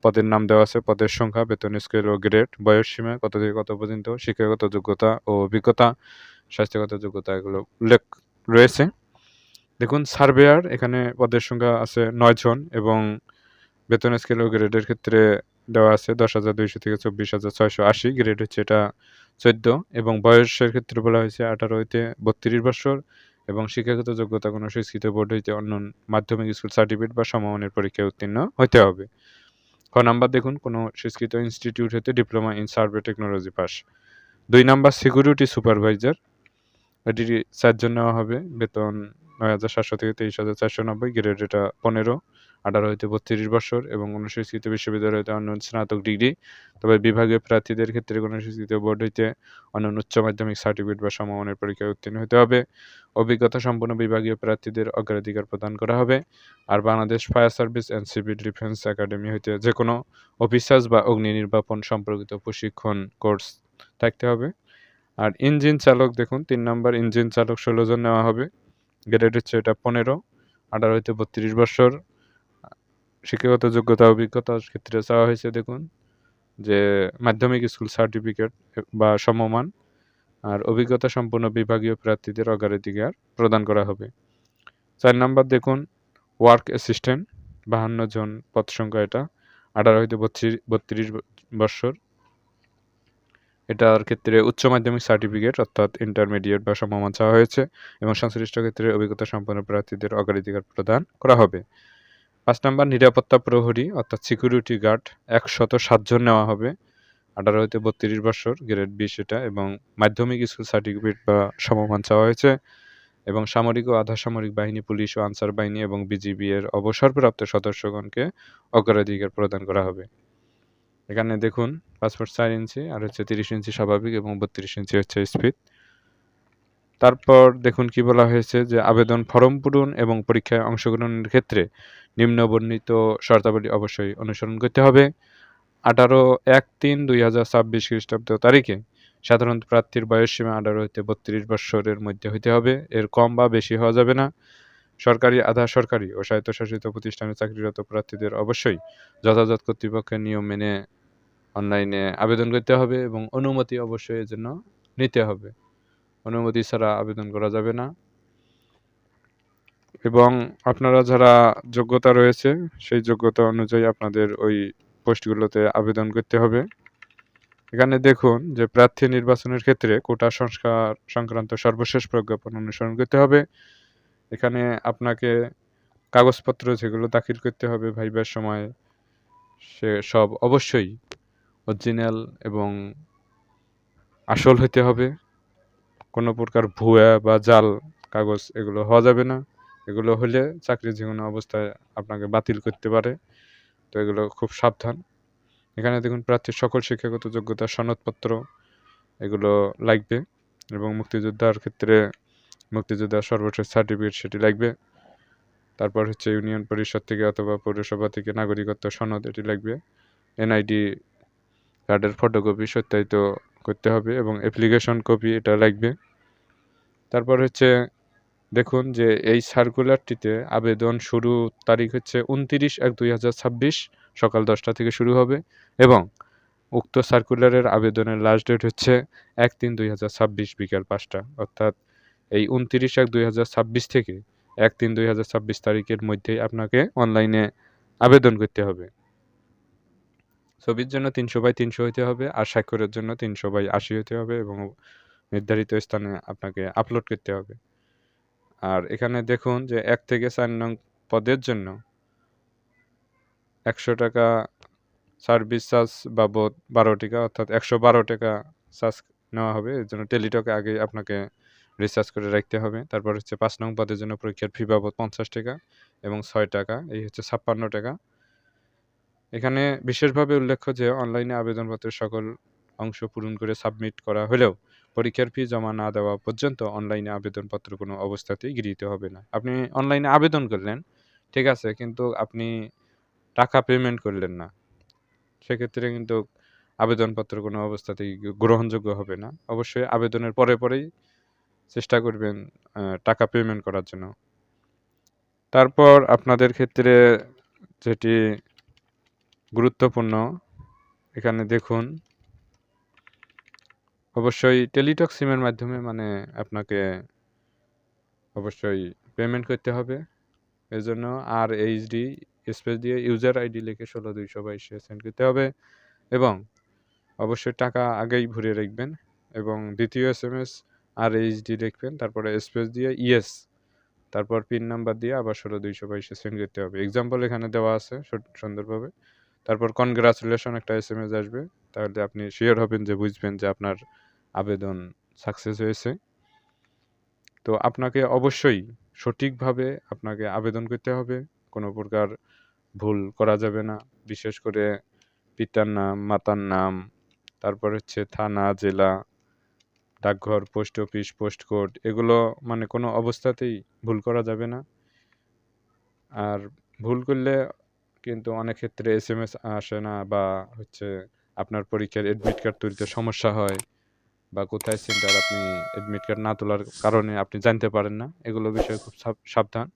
পদের নাম দেওয়া আছে, পদের সংখ্যা, বেতন স্কেল ও গ্রেড, বয়স সীমা কত থেকে কত পর্যন্ত, শিক্ষাগত যোগ্যতা ও অভিজ্ঞতা, স্বাস্থ্যগত যোগ্যতা এগুলো উল্লেখ রয়েছে। দেখুন সার্ভেয়ার, এখানে পদের সংখ্যা আছে 9 জন এবং বেতন স্কেল ও গ্রেডের ক্ষেত্রে দেওয়া আছে 10,200 থেকে 24,680, গ্রেড হচ্ছে এটা 14 এবং বয়সের ক্ষেত্রে বলা হয়েছে 18 হইতে 32 বছর এবং শিক্ষাগত যোগ্যতা কোনো স্বীকৃত বোর্ড হইতে অন্য মাধ্যমিক স্কুল সার্টিফিকেট বা সমমানের পরীক্ষায় উত্তীর্ণ হতে হবে। খ নাম্বার দেখুন কোনো স্বীকৃত ইনস্টিটিউট হতে diploma in survey technology pass. 2 number security supervisor, এটি 4 জন নেওয়া হবে, বেতন 9,700 থেকে 23,490, গ্রেড এটা 15, 18 হইতে 32 বছর এবং অনুস্বীকৃত বিশ্ববিদ্যালয় হইতে অন্য স্নাতক ডিগ্রি, তবে বিভাগীয় প্রার্থীদের ক্ষেত্রে কোনো স্বীকৃত বোর্ড হইতে অন্যান্য উচ্চ মাধ্যমিক সার্টিফিকেট বা সমমানের পরীক্ষায় উত্তীর্ণ হতে হবে। অভিজ্ঞতা সম্পন্ন বিভাগীয় প্রার্থীদের অগ্রাধিকার প্রদান করা হবে। আর Bangladesh fire service and civil defence academy হইতে যে কোনো অফিসার্স বা অগ্নি নির্বাপন সম্পর্কিত প্রশিক্ষণ কোর্স থাকতে হবে। আর ইঞ্জিন চালক দেখুন 3 নম্বর ইঞ্জিন চালক 16 জন নেওয়া হবে, গ্রেড হচ্ছে এটা 15, 18 হইতে 32 বছর। শিক্ষাগত যোগ্যতা অভিজ্ঞতার ক্ষেত্রে চাওয়া হয়েছে দেখুন যে মাধ্যমিক স্কুল সার্টিফিকেট বা সমমান, আর অভিজ্ঞতা সম্পন্ন বিভাগীয় প্রার্থীদের অগ্রাধিকার প্রদান করা হবে। 4 নম্বর দেখুন ওয়ার্ক অ্যাসিস্ট্যান্ট, 52 জন পদ সংখ্যা, এটা 18 হইতে 32 বছর। এটার ক্ষেত্রে উচ্চ মাধ্যমিক সার্টিফিকেট অর্থাৎ ইন্টারমিডিয়েট বা সমমান চাওয়া হয়েছে এবং সংশ্লিষ্ট ক্ষেত্রে অভিজ্ঞতা সম্পন্ন প্রার্থীদের অগ্রাধিকার প্রদান করা হবে। 5 নম্বর নিরাপত্তা প্রহরী অর্থাৎ সিকিউরিটি গার্ড, 107 জন নেওয়া হবে, 18 হইতে 32 বছর, গ্রেড 20 এটা এবং মাধ্যমিক স্কুল সার্টিফিকেট বা সমমান চাওয়া হয়েছে এবং সামরিক ও আধা সামরিক বাহিনী, পুলিশ ও আনসার বাহিনী এবং বিজিবি এর অবসরপ্রাপ্ত সদস্যগণকে অগ্রাধিকার প্রদান করা হবে। এখানে দেখুন পাসপোর্ট 4 ইঞ্চি আর হচ্ছে 30 ইঞ্চি স্বাভাবিক এবং 32 ইঞ্চি হচ্ছে স্পিড। তারপর দেখুন কি বলা হয়েছে যে আবেদন ফরম পূরণ এবং পরীক্ষায় অংশগ্রহণের ক্ষেত্রে নিম্ন বর্ণিত শর্তাবলী অবশ্যই অনুসরণ করতে হবে। 18/1/3/2026 খ্রিস্টাব্দ তারিখে সাধারণত প্রার্থীর বয়স সীমা 18 হইতে 32 বছরের মধ্যে হইতে হবে, এর কম বা বেশি হওয়া যাবে না। সরকারি, আধা সরকারি ও স্বায়ত্তশাসিত প্রতিষ্ঠানে চাকরিরত প্রার্থীদের অবশ্যই যথাযথ কর্তৃপক্ষের নিয়ম মেনে অনলাইনে আবেদন করতে হবে এবং অনুমতি অবশ্যই এর জন্য নিতে হবে। অনুমতি ছাড়া আবেদন করা যাবে না। এবং আপনারা যারা যোগ্যতা রয়েছে সেই যোগ্যতা অনুযায়ী আপনাদের ওই পোস্টগুলোতে আবেদন করতে হবে। এখানে দেখুন যে প্রার্থী নির্বাচনের ক্ষেত্রে কোটা সংস্কার সংক্রান্ত সর্বশেষ প্রজ্ঞাপন অনুসরণ করতে হবে। এখানে আপনাকে কাগজপত্র যেগুলো দাখিল করতে হবে ভাইবার সময় সে সব অবশ্যই অরিজিনাল এবং আসল হইতে হবে। কোনো প্রকার ভুয়া বা জাল কাগজ এগুলো হওয়া যাবে না। এগুলো হলে চাকরি যেকোনো অবস্থায় আপনাকে বাতিল করতে পারে। তো এগুলো খুব সাবধান। এখানে দেখুন প্রার্থীর সকল শিক্ষাগত যোগ্যতা সনদপত্র এগুলো লাগবে এবং মুক্তিযোদ্ধার ক্ষেত্রে মুক্তিযোদ্ধার সর্বশেষ সার্টিফিকেট সেটি লাগবে। তারপর হচ্ছে ইউনিয়ন পরিষদ থেকে অথবা পৌরসভা থেকে নাগরিকত্ব সনদ এটি লাগবে। এনআইডি কার্ডের ফটোকপি সত্যায়িত করতে হবে এবং অ্যাপ্লিকেশন কপি এটা লাগবে। তারপর হচ্ছে দেখুন যে এই সার্কুলারটিতে আবেদন শুরু তারিখ হচ্ছে 29/1/2026 সকাল 10টা থেকে শুরু হবে এবং উক্ত সার্কুলারের আবেদনের লাস্ট ডেট হচ্ছে 1/3/2026 বিকাল 5টা, অর্থাৎ এই 29/1/2026 থেকে 1/3/2026 তারিখের মধ্যেই আপনাকে অনলাইনে আবেদন করতে হবে। ছবির জন্য 300/300 হইতে হবে আর স্বাক্ষরের জন্য 300/80 হইতে হবে এবং নির্ধারিত স্থানে আপনাকে আপলোড করতে হবে। আর এখানে দেখুন যে 1 থেকে 4 নং পদের জন্য 100 টাকা সার্ভিস চার্জ বাবদ 12 টাকা অর্থাৎ 112 টাকা চার্জ নেওয়া হবে। এর জন্য টেলিটকে আগে আপনাকে রিচার্জ করে রাখতে হবে। তারপর হচ্ছে 5 নং পদের জন্য পরীক্ষার ফি বাবদ 50 টাকা এবং 6 টাকা, এই হচ্ছে 56 টাকা। এখানে বিশেষভাবে উল্লেখ্য যে অনলাইনে আবেদনপত্রের সকল অংশ পূরণ করে সাবমিট করা হলেও পরীক্ষার ফি জমা না দেওয়া পর্যন্ত অনলাইনে আবেদনপত্র কোনো অবস্থাতেই গৃহীত হবে না। আপনি অনলাইনে আবেদন করলেন, ঠিক আছে, কিন্তু আপনি টাকা পেমেন্ট করলেন না, সেক্ষেত্রে কিন্তু আবেদনপত্র কোনো অবস্থাতেই গ্রহণযোগ্য হবে না। অবশ্যই আবেদনের পরেই চেষ্টা করবেন টাকা পেমেন্ট করার জন্য। তারপর আপনাদের ক্ষেত্রে যেটি গুরুত্বপূর্ণ। এখানে দেখুন অবশ্যই টেলিটক সিমের মাধ্যমে মানে আপনাকে অবশ্যই পেমেন্ট করতে হবে। এজন্য RHD স্পেস দিয়ে ইউজার আইডি লিখে 16222 সেন্ড করতে হবে এবং অবশ্যই টাকা আগেই ভরে রাখবেন এবং দ্বিতীয় SMS RHD লিখবেন, তারপরে স্পেস দিয়ে ইয়েস, তারপর পিন নাম্বার দিয়ে আবার 16222 সেন্ড করতে হবে। এক্সাম্পল এখানে দেওয়া আছে সুন্দরভাবে। তারপর কনগ্রাচুলেশন একটা SMS আসবে, তাহলে আপনি শিওর হবেন যে বুঝবেন যে আপনার আবেদন সাকসেস হয়েছে। তো আপনাকে অবশ্যই সঠিকভাবে আপনাকে আবেদন করতে হবে, কোনো প্রকার ভুল করা যাবে না। বিশেষ করে পিতার নাম, মাতার নাম, তারপর হচ্ছে থানা, জেলা, ডাকঘর, পোস্ট অফিস, পোস্ট কোড, এগুলো মানে কোনো অবস্থাতেই ভুল করা যাবে না। আর ভুল করলে কিন্তু অনেক ক্ষেত্রে SMS আসে না বা হচ্ছে আপনার পরীক্ষার অ্যাডমিট কার্ড তুলতে সমস্যা হয় বা কোথায় সেন্টার আপনি অ্যাডমিট কার্ড না তোলার কারণে আপনি জানতে পারেন না। এগুলো বিষয়ে খুব সাবধান।